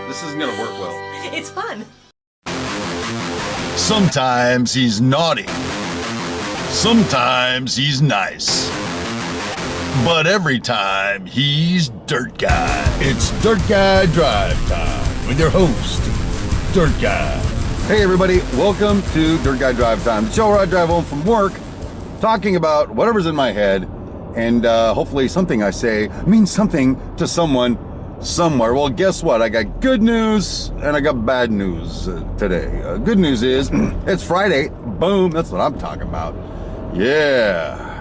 This isn't gonna work well. It's fun. Sometimes he's naughty. Sometimes he's nice. But every time he's Dirt Guy. It's Dirt Guy Drive Time with your host, Dirt Guy. Hey everybody, welcome to Dirt Guy Drive Time, the show where I drive home from work, talking about whatever's in my head, and hopefully something I say means something to someone somewhere. Well, guess what? I got good news and I got bad news today. Good news is it's Friday. Boom, that's what I'm talking about. Yeah.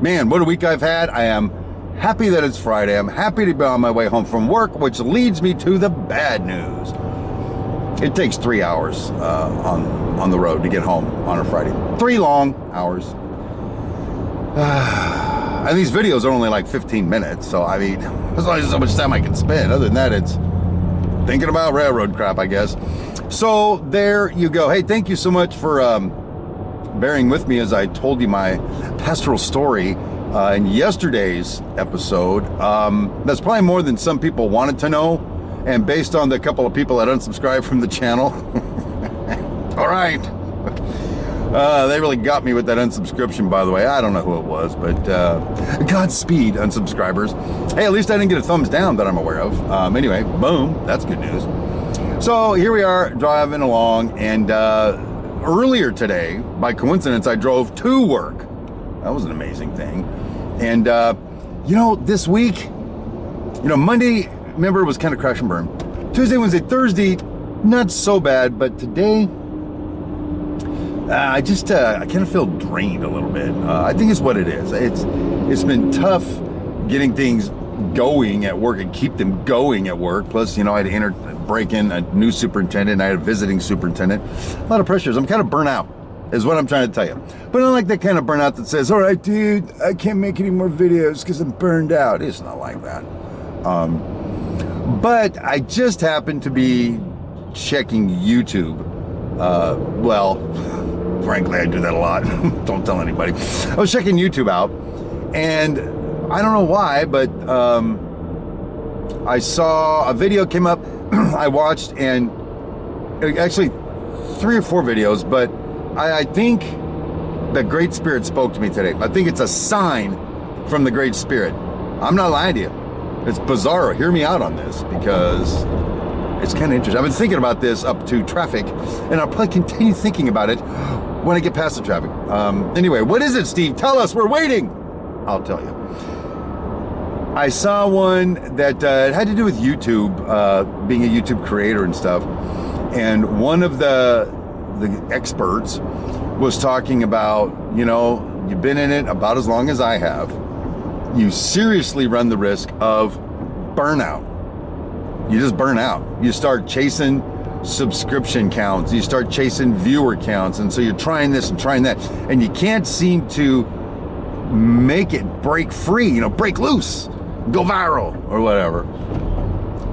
Man, what a week I've had. I am happy that it's Friday. I'm happy to be on my way home from work, which leads me to the bad news. It takes 3 hours on the road to get home on a Friday. 3 long hours. And these videos are only like 15 minutes, so I mean, there's only so much time I can spend. Other than that, it's thinking about railroad crap, I guess. So there you go. Hey, thank you so much for bearing with me as I told you my pastoral story in yesterday's episode. That's probably more than some people wanted to know, and based on the couple of people that unsubscribed from the channel, all right. They really got me with that unsubscription, by the way. I don't know who it was, but Godspeed, unsubscribers. Hey, at least I didn't get a thumbs down that I'm aware of. Anyway, boom, that's good news. So here we are driving along, and earlier today, by coincidence, I drove to work. That was an amazing thing. And, you know, this week, you know, Monday, remember, it was kind of crash and burn. Tuesday, Wednesday, Thursday, not so bad, but today, I kind of feel drained a little bit. I think it's what it is. It's been tough getting things going at work and keep them going at work. Plus, you know, I had to break in a new superintendent. I had a visiting superintendent. A lot of pressures. I'm kind of burnt out, is what I'm trying to tell you. But I don't like that kind of burnout that says, all right, dude, I can't make any more videos because I'm burned out. It's not like that. But I just happened to be checking YouTube. Well, frankly, I do that a lot. Don't tell anybody. I was checking YouTube out, and I don't know why, but I saw a video came up. I watched, and actually 3 or 4 videos, but I think the Great Spirit spoke to me today. I think it's a sign from the Great Spirit. I'm not lying to you. It's bizarre. Hear me out on this, because it's kind of interesting. I've been thinking about this up to traffic, and I'll probably continue thinking about it when I get past the traffic. Anyway, what is it, Steve? Tell us. We're waiting. I'll tell you. I saw one that had to do with YouTube, being a YouTube creator and stuff. And one of the experts was talking about, you know, you've been in it about as long as I have. You seriously run the risk of burnout. You just burn out. You start chasing subscription counts. You start chasing viewer counts. And so you're trying this and trying that. And you can't seem to make it break free, you know, break loose, go viral or whatever.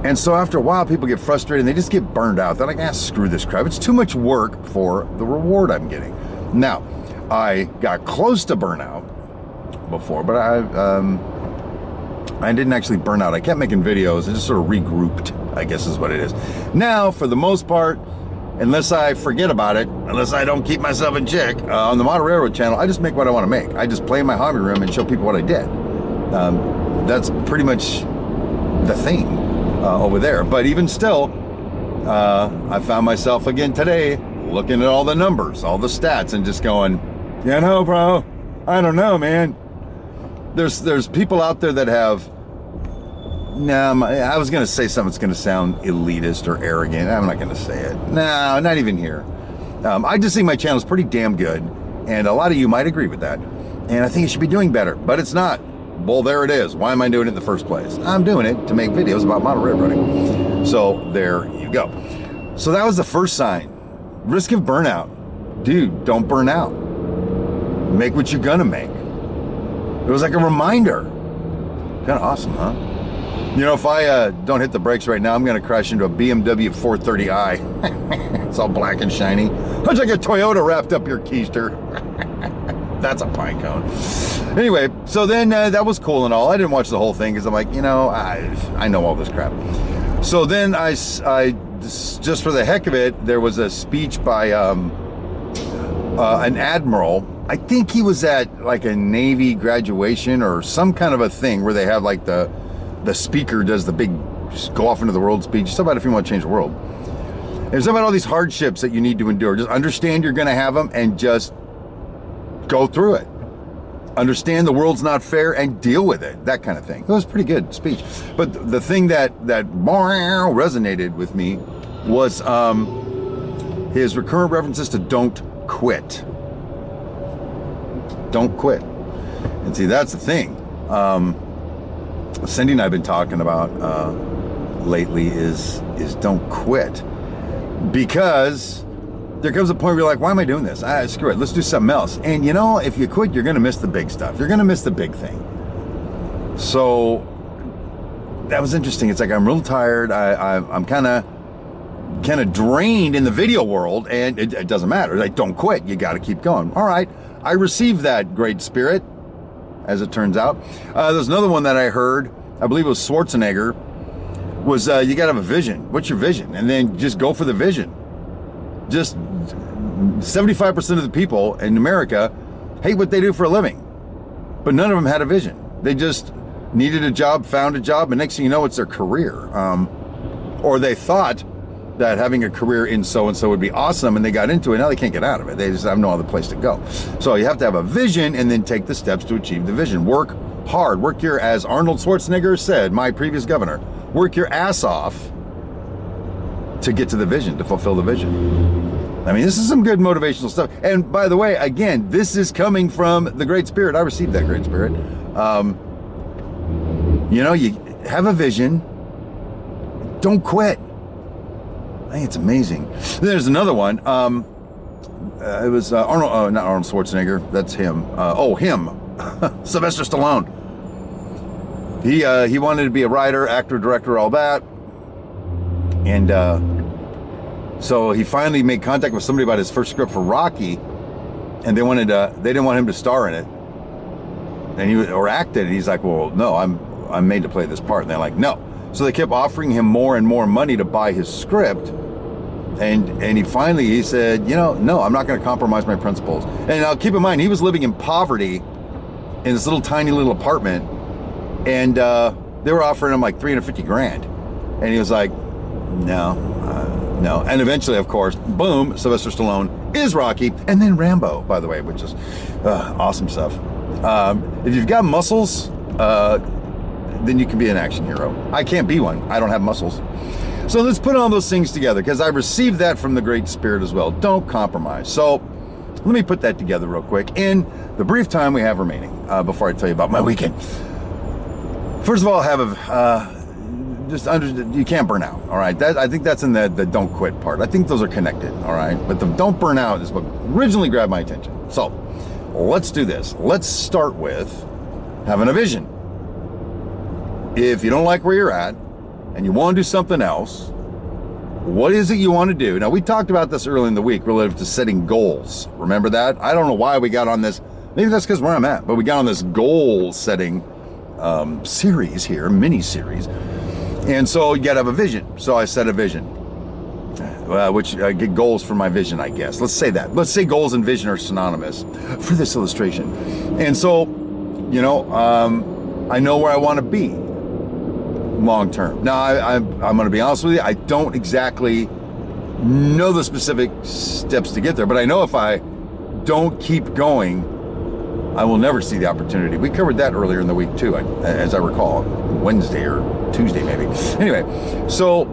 And so after a while, people get frustrated and they just get burned out. They're like, ah, screw this crap. It's too much work for the reward I'm getting. Now, I got close to burnout before, but I didn't actually burn out. I kept making videos. I just sort of regrouped, I guess is what it is. Now, for the most part, unless I forget about it, unless I don't keep myself in check, on the Model Railroad channel, I just make what I want to make. I just play in my hobby room and show people what I did. That's pretty much the thing over there. But even still, I found myself again today looking at all the numbers, all the stats, and just going, you know, bro, I don't know, man. There's people out there that have, I was going to say something that's going to sound elitist or arrogant. I'm not going to say it. No, not even here. I just think my channel is pretty damn good, and a lot of you might agree with that. And I think it should be doing better, but it's not. Well, there it is. Why am I doing it in the first place? I'm doing it to make videos about model railroading. So there you go. So that was the first sign. Risk of burnout. Dude, don't burn out. Make what you're gonna make. It was like a reminder. Kind of awesome, huh? You know, if I don't hit the brakes right now, I'm gonna crash into a BMW 430i. It's all black and shiny. Looks like a Toyota wrapped up your keister. That's a pine cone. Anyway, so then that was cool and all. I didn't watch the whole thing because I'm like, I know all this crap. So then I just for the heck of it, there was a speech by an admiral. I think he was at like a Navy graduation or some kind of a thing where they have like the speaker does the big go off into the world speech. It's about if you want to change the world. It's about all these hardships that you need to endure. Just understand you're going to have them and just go through it. Understand the world's not fair and deal with it. That kind of thing. It was a pretty good speech. But the thing that resonated with me was his recurrent references to don't quit. Don't quit. And see, that's the thing. Cindy and I have been talking about lately is don't quit. Because there comes a point where you're like, why am I doing this? Screw it, let's do something else. And if you quit, you're gonna miss the big stuff. You're gonna miss the big thing. So that was interesting. It's like I'm real tired. I'm kind of drained in the video world, and it doesn't matter. Like, don't quit. You got to keep going. All right, I received that great spirit, as it turns out. There's another one that I heard. I believe it was Schwarzenegger. Was you got to have a vision. What's your vision? And then just go for the vision. Just 75% of the people in America hate what they do for a living, but none of them had a vision. They just needed a job, found a job, and next thing you know, it's their career. Or they thought that having a career in so-and-so would be awesome, and they got into it. Now they can't get out of it. They just have no other place to go. So you have to have a vision and then take the steps to achieve the vision. Work hard. Work your, as Arnold Schwarzenegger said, my previous governor, work your ass off to get to the vision, to fulfill the vision. I mean, this is some good motivational stuff. And by the way, again, this is coming from the Great Spirit. I received that Great Spirit. You have a vision. Don't quit. I think it's amazing. There's another one. It was Arnold, not Arnold Schwarzenegger. That's him. Him. Sylvester Stallone. He wanted to be a writer, actor, director, all that. And so he finally made contact with somebody about his first script for Rocky, and they didn't want him to star in it, or act in it. He's like, well, no, I'm made to play this part. And they're like, no. So they kept offering him more and more money to buy his script, and he said, no, I'm not going to compromise my principles. And now keep in mind, he was living in poverty in this little tiny little apartment, and they were offering him like $350,000, and he was like, no. And eventually, of course, boom, Sylvester Stallone is Rocky, and then Rambo, by the way, which is awesome stuff. If you've got muscles, then you can be an action hero. I can't be one. I don't have muscles. So let's put all those things together, because I received that from the Great Spirit as well. Don't compromise. So let me put that together real quick in the brief time we have remaining before I tell you about my weekend. First of all, you can't burn out, all right? I think that's in the don't quit part. I think those are connected, all right? But the don't burn out is what originally grabbed my attention. So let's do this. Let's start with having a vision. If you don't like where you're at and you want to do something else, what is it you want to do? Now, we talked about this early in the week relative to setting goals. Remember that? I don't know why we got on this. Maybe that's because where I'm at, but we got on this goal setting series here, mini series. And so you got to have a vision. So I set a vision, which get goals for my vision, I guess. Let's say that. Let's say goals and vision are synonymous for this illustration. And so, I know where I want to be long term. Now, I'm going to be honest with you. I don't exactly know the specific steps to get there, but I know if I don't keep going, I will never see the opportunity. We covered that earlier in the week too, as I recall, Wednesday or Tuesday maybe. Anyway, so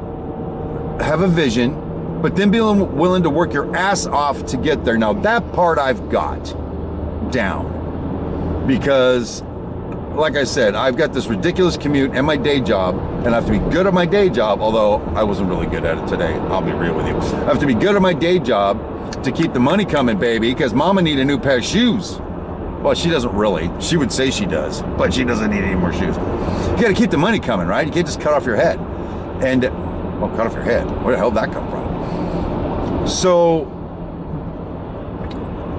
have a vision, but then be willing to work your ass off to get there. Now that part I've got down, because like I said, I've got this ridiculous commute and my day job, and I have to be good at my day job, although I wasn't really good at it today. I'll be real with you. I have to be good at my day job to keep the money coming, baby, because mama need a new pair of shoes. Well, she doesn't really. She would say she does, but she doesn't need any more shoes. You got to keep the money coming, right? You can't just cut off your head. And, well, cut off your head. Where the hell did that come from?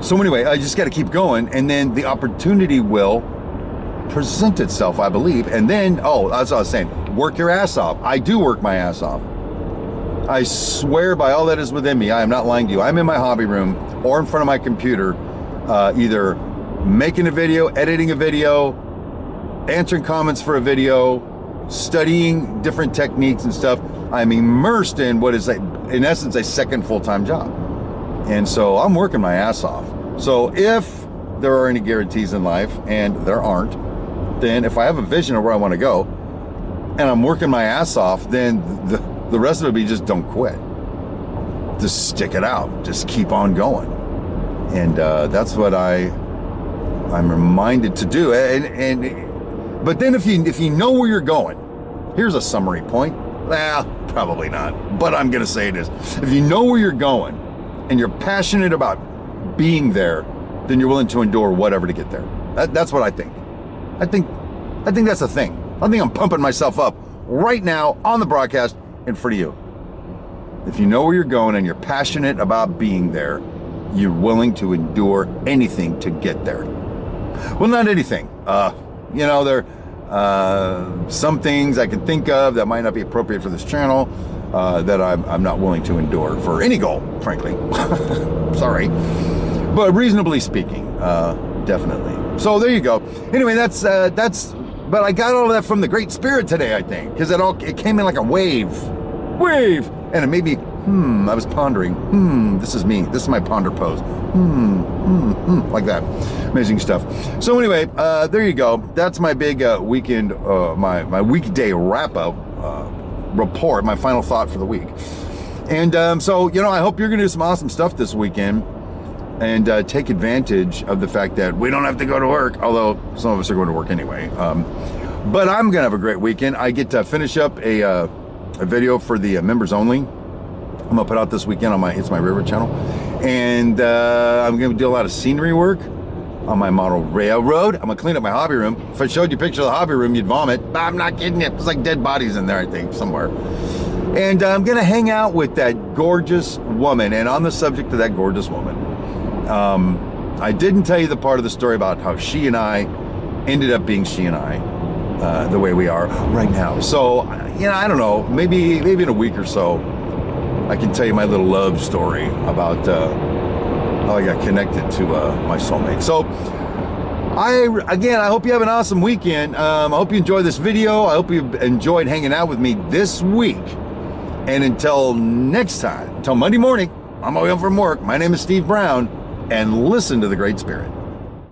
So anyway, I just got to keep going, and then the opportunity will present itself, I believe. And then, oh, that's what I was saying, work your ass off. I do work my ass off. I swear by all that is within me, I am not lying to you. I'm in my hobby room or in front of my computer, either making a video, editing a video, answering comments for a video, studying different techniques and stuff. I'm immersed in what is, in essence, a second full-time job. And so I'm working my ass off. So if there are any guarantees in life, and there aren't, then if I have a vision of where I want to go, and I'm working my ass off, then the rest of it would be just don't quit. Just stick it out. Just keep on going. And that's what I'm reminded to do. But then if you know where you're going, here's a summary point. Well, probably not, but I'm gonna say it is. If you know where you're going and you're passionate about being there, then you're willing to endure whatever to get there. That's what I think. I think that's the thing. I think I'm pumping myself up right now on the broadcast in front of you. If you know where you're going and you're passionate about being there, you're willing to endure anything to get there. Well, not anything. There some things I can think of that might not be appropriate for this channel, that I'm not willing to endure for any goal, frankly. Sorry. But reasonably speaking, definitely. So there you go. Anyway, that's, but I got all of that from the Great Spirit today, I think, because it came in like a wave, and it made me, I was pondering, this is me, this is my ponder pose, like that, amazing stuff. So anyway, there you go. That's my big weekend, my weekday wrap-up report, my final thought for the week. And so, I hope you're going to do some awesome stuff this weekend, and take advantage of the fact that we don't have to go to work, although some of us are going to work anyway. But I'm gonna have a great weekend. I get to finish up a video for the members only. I'm gonna put out this weekend on It's My River channel. And I'm gonna do a lot of scenery work on my model railroad. I'm gonna clean up my hobby room. If I showed you a picture of the hobby room, you'd vomit. But I'm not kidding you. There's like dead bodies in there, I think, somewhere. And I'm gonna hang out with that gorgeous woman. And on the subject of that gorgeous woman, I didn't tell you the part of the story about how she and I ended up being she and I, the way we are right now. So, I don't know, maybe in a week or so, I can tell you my little love story about how I got connected to my soulmate. So, I hope you have an awesome weekend. I hope you enjoyed this video. I hope you enjoyed hanging out with me this week. And until next time, until Monday morning, I'm away home from work. My name is Steve Brown, and listen to the Great Spirit.